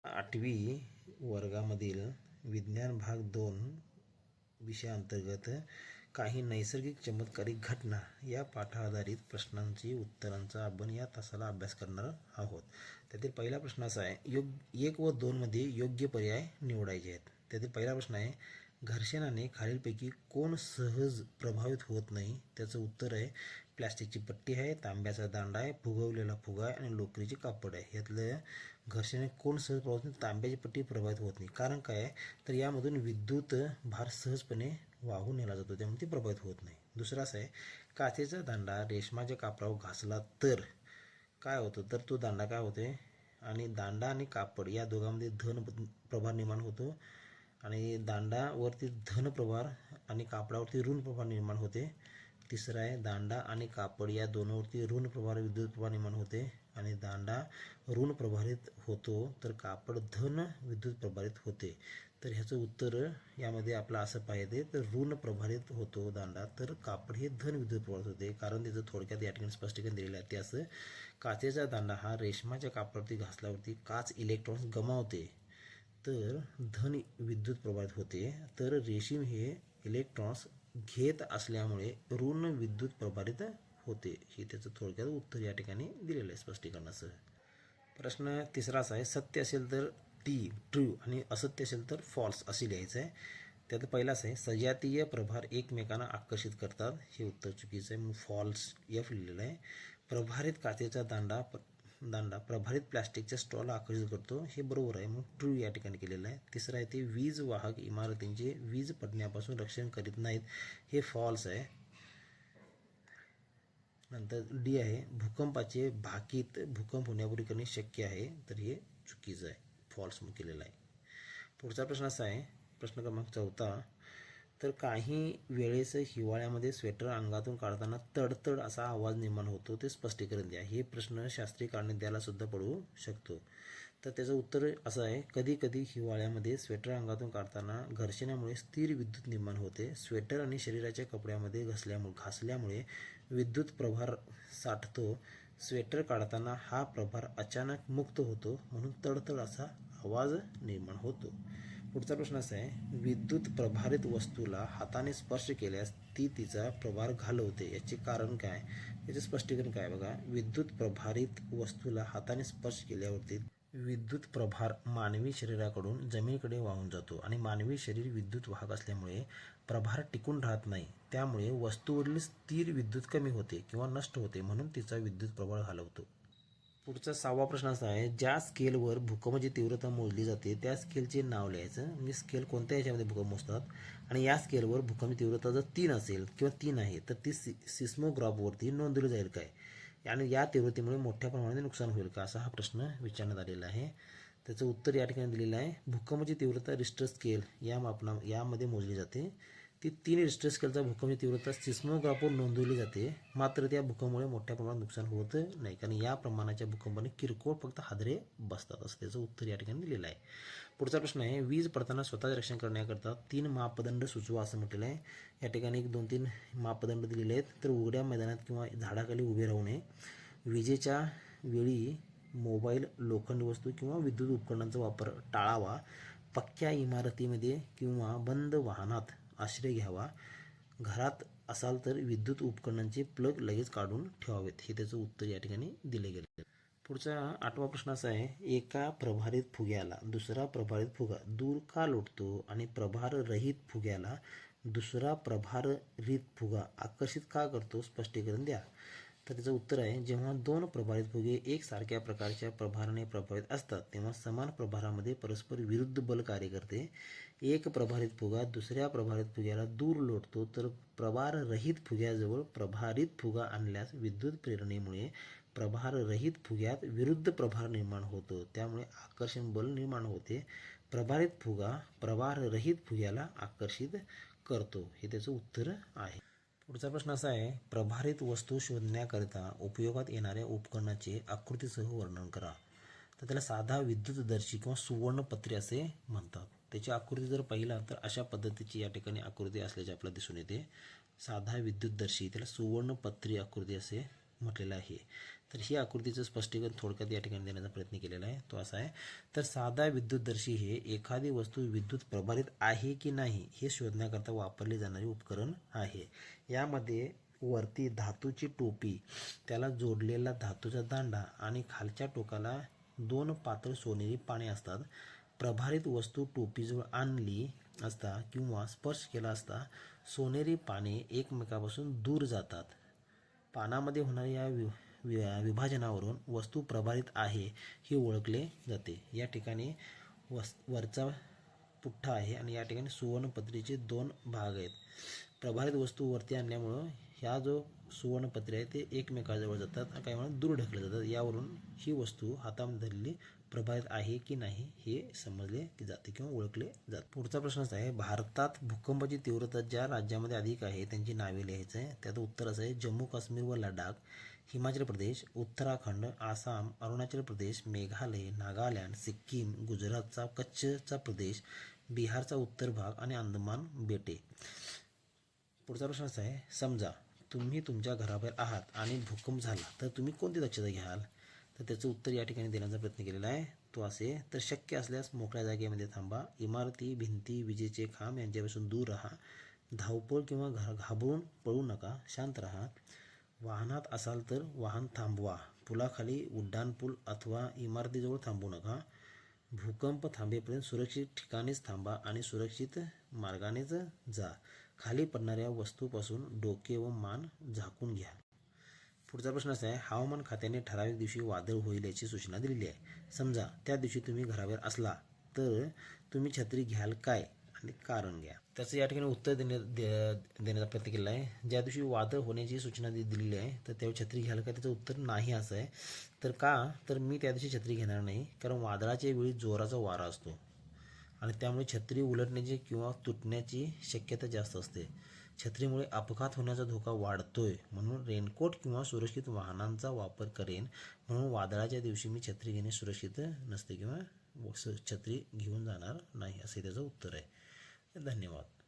8वी वर्गामधील विज्ञान भाग 2 विषयाअंतर्गत काही नैसर्गिक चमत्कारिक घटना या पाठाधारित प्रश्नांची उत्तरांचा आपण या तासाला अभ्यास करणार आहोत. त्यातील पहिला प्रश्न असा आहे, 1 व 2 मध्ये योग्य पर्याय निवडायचे आहेत. त्यातील पहिला प्रश्न आहे, घर्षणाने खालीलपैकी कोण सहज प्रभावित होत नाही? त्याचं उत्तर आहे प्लॅस्टिकची पट्टी आहे, तांब्याचा दांडा आहे, फुगवलेला फुगा आहे आणि लोकरीचे कापड आहे. यातलं घर्षणाने कोण सहज प्रभावित नाही? तांब्याची पट्टी प्रभावित होत नाही. कारण काय आहे, तर यामधून विद्युत भार सहजपणे वाहून नेला जातो, त्यामुळे ती प्रभावित होत नाही. दुसरा असा आहे, काचेचा दांडा रेशमाच्या कापडावर घासला तर काय होतं? तर तो दांडा काय होते आणि दांडा आणि कापड या दोघांमध्ये धन प्रभार निर्माण होतो आणि दांडावरती धन प्रभार आणि कापडावरती ऋण प्रभार निर्माण होते. तिसरा आहे, दांडा आणि कापड या दोनवरती ऋण प्रभार विद्युत प्रभार निर्माण होते आणि दांडा ऋण प्रभारित होतो तर कापड धन विद्युत प्रभारित होते. तर ह्याचं उत्तर यामध्ये आपलं असं पाहिजे, तर ऋण प्रभारित होतो दांडा, तर कापड हे धन विद्युत प्रभारित होते. कारण त्याचं थोडक्यात या ठिकाणी स्पष्टीकरण दिलेलं आहे. ते असं, काचेचा दांडा हा रेशमाच्या कापडावरती घासल्यावरती काच इलेक्ट्रॉन्स गमावते तर धन विद्युत प्रभारित होते, तर रेशीम हे इलेक्ट्रॉन्स घेत असल्यामुळे ऋण विद्युत प्रभारित होते. हे त्याचं थोडक्यात उत्तर या ठिकाणी दिलेलं आहे स्पष्टीकरणासह. प्रश्न तिसरा असा आहे, सत्य असेल तर ट्रू आणि असत्य असेल तर फॉल्स असे लिहायचं आहे. त्यात पहिला असं आहे, सजातीय प्रभार एकमेकांना आकर्षित करतात. हे उत्तर चुकीचं आहे, मग फॉल्स एफ लिहिलेलं आहे. प्रभारित काचेचा दांडा प्रभारित प्लॅस्टिकच्या स्ट्रॉला आकर्षित करतो, हे बरोबर आहे, मग ट्रू या ठिकाणी केलेलं आहे. तिसरं आहे, ते वीज वाहक इमारतींचे वीज पडण्यापासून रक्षण करीत नाहीत, हे फॉल्स आहे. नंतर डी आहे, भूकंपाचे भाकीत भूकंप होण्यापूर्वी करणे शक्य आहे, तर हे चुकीचं आहे, फॉल्स केलेलं आहे. पुढचा प्रश्न असा आहे, प्रश्न क्रमांक 4, तर काही वेळेस हिवाळ्यामध्ये स्वेटर अंगातून काढताना तडतड असा आवाज निर्माण होतो, ते स्पष्टीकरण द्या. हे प्रश्न शास्त्रीय कारणे द्यायला सुद्धा पडू शकतो. तर त्याचं उत्तर असं आहे, कधी कधी हिवाळ्यामध्ये स्वेटर अंगातून काढताना घर्षणामुळे स्थिर विद्युत निर्माण होते. स्वेटर आणि शरीराच्या कपड्यामध्ये घासल्यामुळे विद्युत प्रभार साठतो. स्वेटर काढताना हा प्रभार अचानक मुक्त होतो, म्हणून तडतड असा आवाज निर्माण होतो. पुढचा प्रश्न असा आहे, विद्युत प्रभारित वस्तूला हाताने स्पर्श केल्यास ती तिचा प्रभार घालवते, याचे कारण काय? याचे स्पष्टीकरण काय? बघा, विद्युत प्रभारित वस्तूला हाताने स्पर्श केल्यावरती विद्युत प्रभार मानवी शरीराकडून जमिनीकडे वाहून जातो आणि मानवी शरीर विद्युत वाहक असल्यामुळे प्रभार टिकून राहत नाही, त्यामुळे वस्तूवरील स्थिर विद्युत कमी होते किंवा नष्ट होते, म्हणून तिचा विद्युत प्रभार घालवतो. पुढचा 6वा प्रश्न असा आहे, ज्या स्केलवर भूकंपाची तीव्रता मोजली जाते त्या स्केलचे नाव लिहायचं. म्हणजे स्केल कोणत्या याच्यामध्ये भूकंप मोजतात आणि या स्केलवर भूकंपाची तीव्रता जर 3 असेल किंवा 3 आहे तर ती सिस्मोग्राफवरती नोंदवली जाईल काय, आणि या तीव्रतेमुळे मोठ्या प्रमाणात नुकसान होईल का, असा हा प्रश्न विचारण्यात आलेला आहे. त्याचं उत्तर या ठिकाणी दिलेलं आहे, भूकंपाची तीव्रता रिश्टर स्केल यामध्ये मोजली जाते. ती 3 रिश्टर स्केलचा भूकंपाची तीव्रता सिस्मोग्राफवर नोंदवली जाते, मात्र त्या भूकंपामुळे मोठ्या प्रमाणात नुकसान होत नाही, कारण या प्रमाणाच्या भूकंपाने किरकोळ फक्त हादरे बसतात, असं त्याचं उत्तर या ठिकाणी दिलेलं आहे. पुढचा प्रश्न आहे, वीज पडताना स्वतःचे रक्षण करण्याकरता 3 मापदंड सुचवा असं म्हटलेलं आहे. या ठिकाणी 1, 2, 3 मापदंड दिलेले आहेत. तर उघड्या मैदानात किंवा झाडाखाली उभे राहू नये, विजेच्या वेळी मोबाईल, लोखंडी वस्तू किंवा विद्युत उपकरणांचा वापर टाळावा, पक्क्या इमारतीमध्ये किंवा बंद वाहनात आश्रय घ्यावा, घरात असाल तर विद्युत उपकरणांचे प्लग लगेच काढून ठेवावेत, हे त्याचं उत्तर या ठिकाणी दिले गेले. पुढचा 8वा प्रश्न असा आहे, एका प्रभारित फुग्याला दुसरा प्रभारित फुगा दूर का लोटतो आणि प्रभाररहित फुग्याला दुसरा प्रभाररहित फुगा आकर्षित का करतो, स्पष्टीकरण द्या. तर त्याचं उत्तर आहे, जेव्हा 2 प्रभारित फुगे एकसारख्या प्रकारच्या प्रभाराने प्रभावित असतात तेव्हा समान प्रभारामध्ये परस्पर विरुद्ध बल कार्य करते. एक प्रभारित फुगा दुसऱ्या प्रभारित फुग्याला दूर लोटतो, तर प्रभाररहित फुग्याजवळ प्रभारित फुगा आणल्यास विद्युत प्रेरणेमुळे प्रभाररहित फुग्यात विरुद्ध प्रभार निर्माण होतो, त्यामुळे आकर्षण बल निर्माण होते. प्रभारित फुगा प्रभाररहित फुग्याला आकर्षित करतो, हे त्याचं उत्तर आहे. पुढचा प्रश्न असा आहे, प्रभारित वस्तू शोधण्याकरिता उपयोगात येणाऱ्या उपकरणाचे आकृतीसह वर्णन करा. तर त्याला साधा विद्युतदर्शी किंवा सुवर्णपत्री असे म्हणतात. त्याची आकृती जर पाहिला तर अशा पद्धतीची या ठिकाणी आकृती असल्याचे आपल्याला दिसून येते. साधा विद्युतदर्शी, त्याला सुवर्णपत्री आकृती असे म्हटलेलं आहे. तर ही आकृतीचं स्पष्टीकरण थोडक्यात या ठिकाणी देण्याचा प्रयत्न केलेला आहे. तो असा आहे, तर साधा विद्युतदर्शी हे एखादी वस्तू विद्युत प्रभारित आहे की नाही हे शोधण्याकरता वापरले जाणारे उपकरण आहे. यामध्ये वरती धातूची टोपी, त्याला जोडलेला धातूचा दांडा आणि खालच्या टोकाला 2 पातळ सोनेरी पाने असतात. प्रभारित वस्तू टोपीजवळ आणली असता किंवा स्पर्श केला असता सोनेरी पाने एकमेकापासून दूर जातात. पानामध्ये होणाऱ्या या विभाजनावरून वस्तू प्रभारित आहे हे ओळखले जाते. या ठिकाणी वरचा पुठ्ठा आहे आणि या ठिकाणी सुवर्णपत्रीचे 2 भाग आहेत. प्रभारित वस्तू वरती आणल्यामुळं ह्या जो सुवर्णपत्री आहे ते एकमेकाजवळ जातात, काही वेळा दूर ढकलले जातात. यावरून ही वस्तू हातामध्ये धरलेली प्रभारित आहे की नाही हे समजले जाते किंवा ओळखले जाते. पुढचा प्रश्न असा आहे, भारतात भूकंपाची तीव्रता ज्या राज्यामध्ये अधिक आहे त्यांची नावे लिहायचं आहे. त्याचं उत्तर असं आहे, जम्मू काश्मीर व लडाख, हिमाचल प्रदेश, उत्तराखंड, आसाम, अरुणाचल प्रदेश, मेघालय, नागालँड, सिक्कीम, गुजरातचा कच्छचा प्रदेश, बिहारचा उत्तर भाग आणि अंदमान बेटे. पुढचा प्रश्न असा आहे, समजा तुम्ही तुमच्या घराबाहेर आहात आणि भूकंप झाला तर तुम्ही कोणती दक्षता घ्याल? तर त्याचं उत्तर या ठिकाणी देण्याचा प्रयत्न केलेला आहे. तो असे, तर शक्य असल्यास मोकळ्या जागेमध्ये थांबा, इमारती, भिंती, विजेचे खांब यांच्यापासून दूर राहा, धावपळ किंवा घाबरून पळू नका, शांत राहा. वाहनात असाल तर वाहन थांबवा, पुलाखाली, उड्डाणपूल अथवा इमारतीजवळ थांबू नका. भूकंप थांबेपर्यंत सुरक्षित ठिकाणीच थांबा आणि सुरक्षित मार्गानेच जा. खाली पडणाऱ्या वस्तूपासून डोके व मान झाकून घ्या. पुढचा प्रश्न असा आहे, हवामान खात्याने ठराविक दिवशी वादळ होईल याची सूचना दिलेली आहे. समजा त्या दिवशी तुम्ही घराबाहेर असला तर तुम्ही छत्री घ्याल काय आणि कारण घ्या. त्याचं या ठिकाणी उत्तर देण्याचा प्रयत्न केला आहे. ज्या दिवशी वादळ होण्याची सूचना दिलेली आहे तर त्यावेळी छत्री घ्याल का? त्याचं उत्तर नाही असं आहे. तर का? तर मी त्या दिवशी छत्री घेणार नाही, कारण वादळाच्या वेळी जोराचा वारा असतो आणि त्यामुळे छत्री उलटण्याची किंवा तुटण्याची शक्यता जास्त असते. छत्रीमुळे अपघात होण्याचा धोका वाढतोय, म्हणून रेनकोट किंवा सुरक्षित वाहनांचा वापर करेन. म्हणून वादळाच्या दिवशी मी छत्री घेणे सुरक्षित नसते किंवा छत्री घेऊन जाणार नाही, असे त्याचं उत्तर आहे. धन्यवाद.